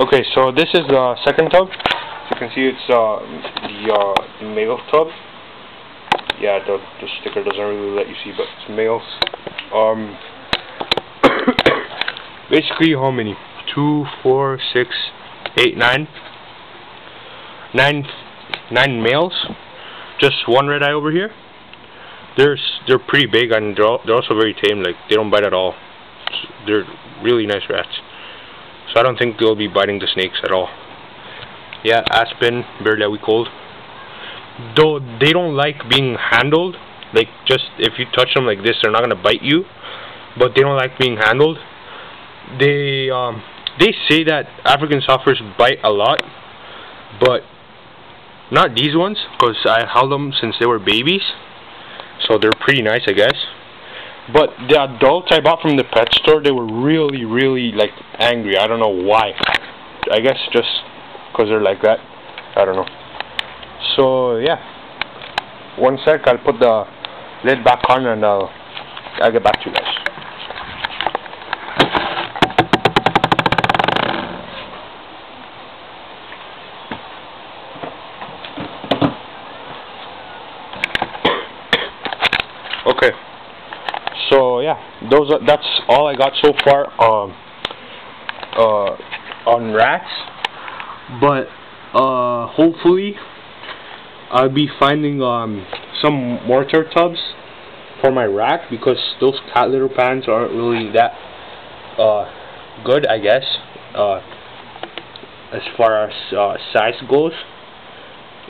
Okay, so this is the second tub. As you can see, it's the male tub. Yeah, the sticker doesn't really let you see, but it's males. Basically, how many? 2, 4, 6, 8, 9. 9 males. Just one red eye over here. They're pretty big, and they're also very tame. Like, they don't bite at all. They're really nice rats. So I don't think they'll be biting the snakes at all. Yeah, Aspen, barely a week old. Though they don't like being handled. Like, just if you touch them like this, they're not gonna bite you. But they don't like being handled. They say that African Sofers bite a lot, but not these ones, because I held them since they were babies. So they're pretty nice, I guess. But the adults I bought from the pet store, they were really, really, like, angry. I don't know why. I guess just because they're like that. I don't know. So, yeah. One sec, I'll put the lid back on and I'll get back to you guys. Okay. So yeah, that's all I got so far on rats. But hopefully I'll be finding some mortar tubs for my rack, because those cat litter pans aren't really that good, I guess, as far as size goes.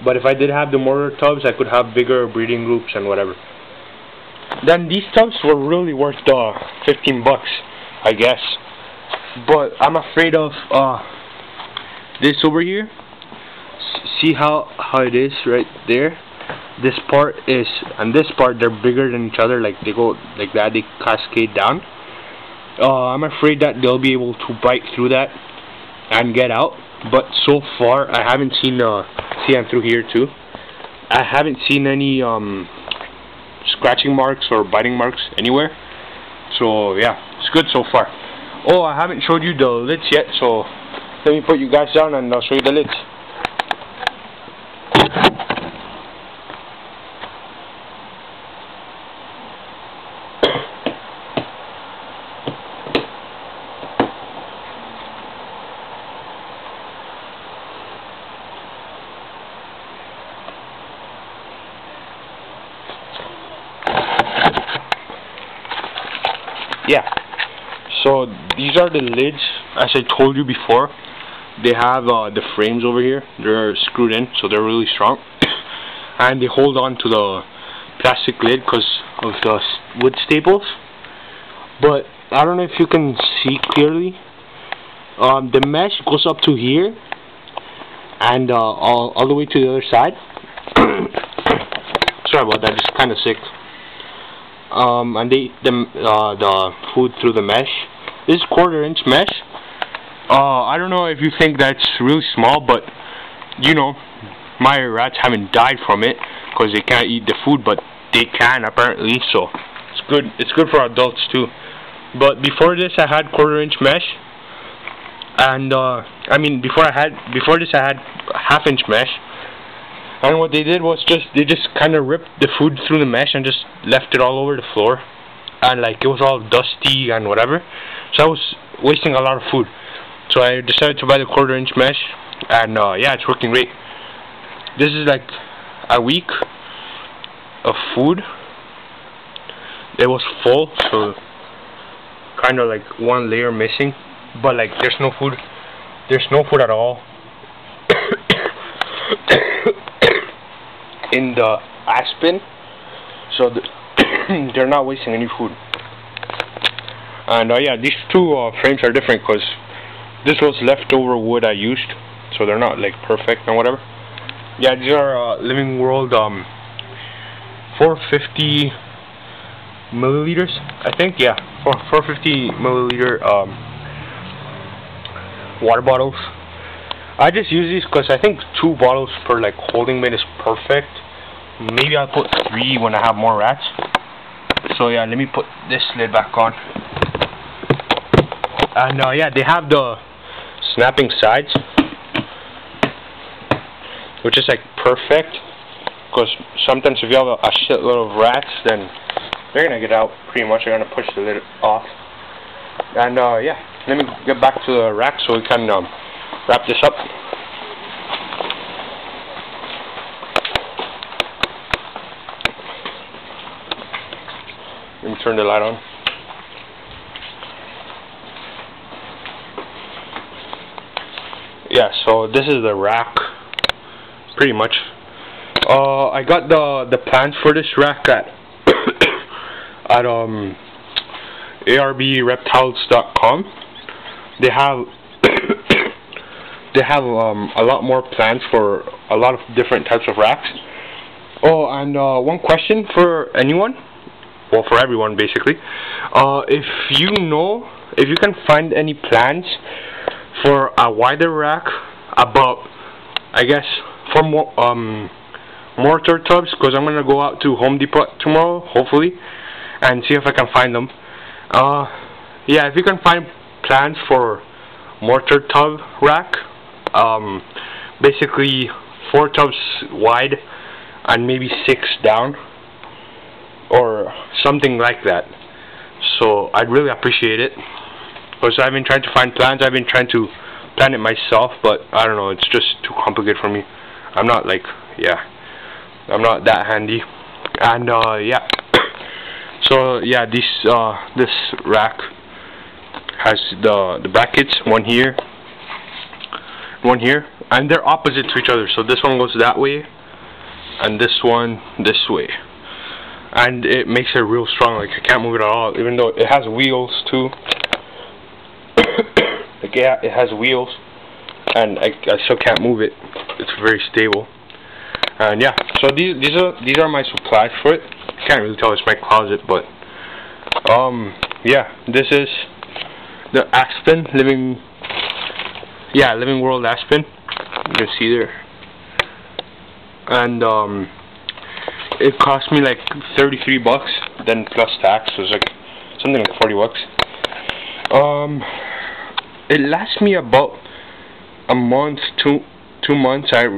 But if I did have the mortar tubs, I could have bigger breeding groups and whatever. Then these tubs were really worth 15 bucks, I guess. But I'm afraid of this over here. See how it is right there? This part is, and this part, they're bigger than each other. Like, they go like that, they cascade down. I'm afraid that they'll be able to bite through that and get out. But so far, I haven't seen, see, I'm through here too. I haven't seen any scratching marks or biting marks anywhere. So yeah, it's good so far. Oh, I haven't showed you the lids yet, so let me put you guys down and I'll show you the lids. Yeah, so these are the lids. As I told you before, they have the frames over here. They're screwed in, so they're really strong, and they hold on to the plastic lid because of the wood staples. But I don't know if you can see clearly. The mesh goes up to here and all the way to the other side. Sorry about that, just kind of sick. And they eat the food through the mesh. This is 1/4-inch mesh. I don't know if you think that's really small, but you know, my rats haven't died from it because they can't eat the food, but they can apparently. So it's good. It's good for adults too. But before this, I had 1/4-inch mesh, and I mean before this, I had 1/2-inch mesh. And what they did was they just kind of ripped the food through the mesh and just left it all over the floor, and like it was all dusty and whatever. So I was wasting a lot of food. So I decided to buy the 1/4-inch mesh, and yeah, it's working great. This is like a week of food. It was full, so kind of like one layer missing, but like there's no food. There's no food at all in the Aspen, so they're not wasting any food. And yeah, these two frames are different because this was leftover wood I used, so they're not like perfect and whatever. Yeah, these are Living World 450 milliliters, I think. Yeah, 450 milliliter water bottles. I just use these because I think 2 bottles per like holding mid is perfect. Maybe I'll put 3 when I have more rats. So yeah, let me put this lid back on. And yeah, they have the snapping sides, which is like perfect, because sometimes if you have a shitload of rats, then they're gonna get out pretty much. They're gonna push the lid off. And yeah, let me get back to the rack so we can wrap this up. Let me turn the light on. Yeah, so this is the rack, pretty much. I got the plans for this rack at arbreptiles.com. They have a lot more plans for a lot of different types of racks. Oh, and one question for anyone, well, for everyone basically. If you can find any plans for a wider rack, about, I guess, for more mortar tubs, because I'm gonna go out to Home Depot tomorrow, hopefully, and see if I can find them. Yeah, if you can find plans for mortar tub rack, basically 4 tubs wide and maybe 6 down, or something like that. So I'd really appreciate it, because I've been trying to find plans. I've been trying to plan it myself, but I don't know, it's just too complicated for me. I'm not like, yeah, I'm not that handy. And yeah, so yeah, this rack has the brackets, one here, and they're opposite to each other. So this one goes that way, and this one this way, and it makes it real strong. Like, I can't move it at all, even though it has wheels too. Like, yeah, it has wheels, and I still can't move it. It's very stable. And yeah, so these are my supplies for it. I can't really tell, it's my closet, but yeah, this is the Aspen Living World Aspen. You can see there, and it cost me like 33 bucks, then plus tax, so it's like something like 40 bucks. It lasts me about a month, 2 months. I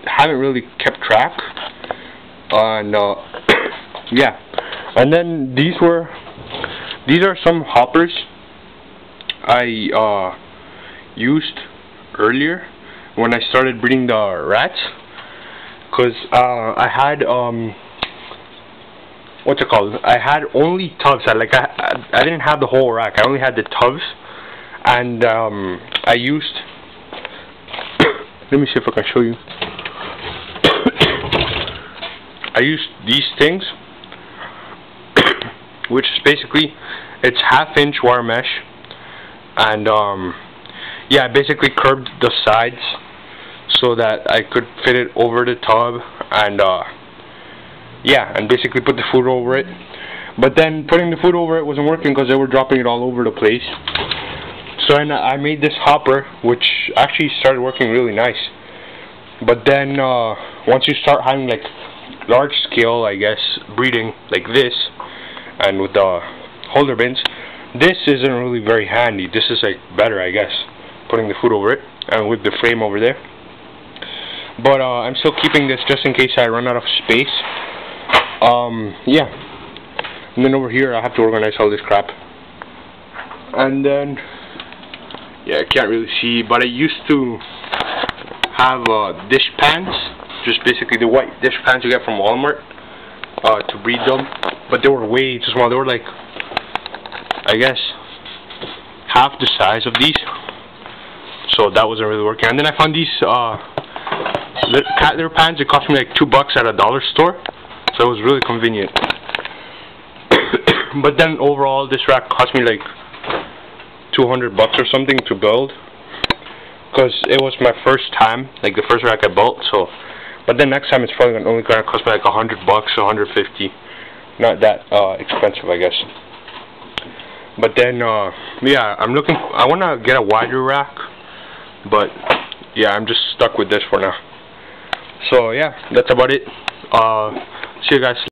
haven't really kept track. And yeah, and then these are some hoppers I used earlier when I started breeding the rats, because I had what's it called? I had only tubs. I didn't have the whole rack. I only had the tubs, and I used. Let me see if I can show you. I used these things, which is basically, it's 1/2-inch wire mesh, and yeah, I basically curved the sides so that I could fit it over the tub, and yeah, and basically put the food over it. But then putting the food over it wasn't working because they were dropping it all over the place. So I made this hopper, which actually started working really nice. But then once you start having like large scale, I guess, breeding like this, and with the holder bins, this isn't really very handy. This is like better, I guess, putting the food over it and with the frame over there. But I'm still keeping this just in case I run out of space. Yeah, and then over here I have to organize all this crap. And then, yeah, I can't really see, but I used to have dish pans, just basically the white dish pans you get from Walmart, to breed them, but they were way too small. They were like, I guess, half the size of these, so that wasn't really working. And then I found these cat litter pans. It cost me like $2 at a dollar store, so it was really convenient. But then overall, this rack cost me like $200 or something to build, because it was my first time, like the first rack I built. So, but then next time it's probably only gonna cost me like $100, $150, not that expensive, I guess. But then yeah, I wanna get a wider rack, but yeah, I'm just stuck with this for now. So yeah, that's about it. See you guys.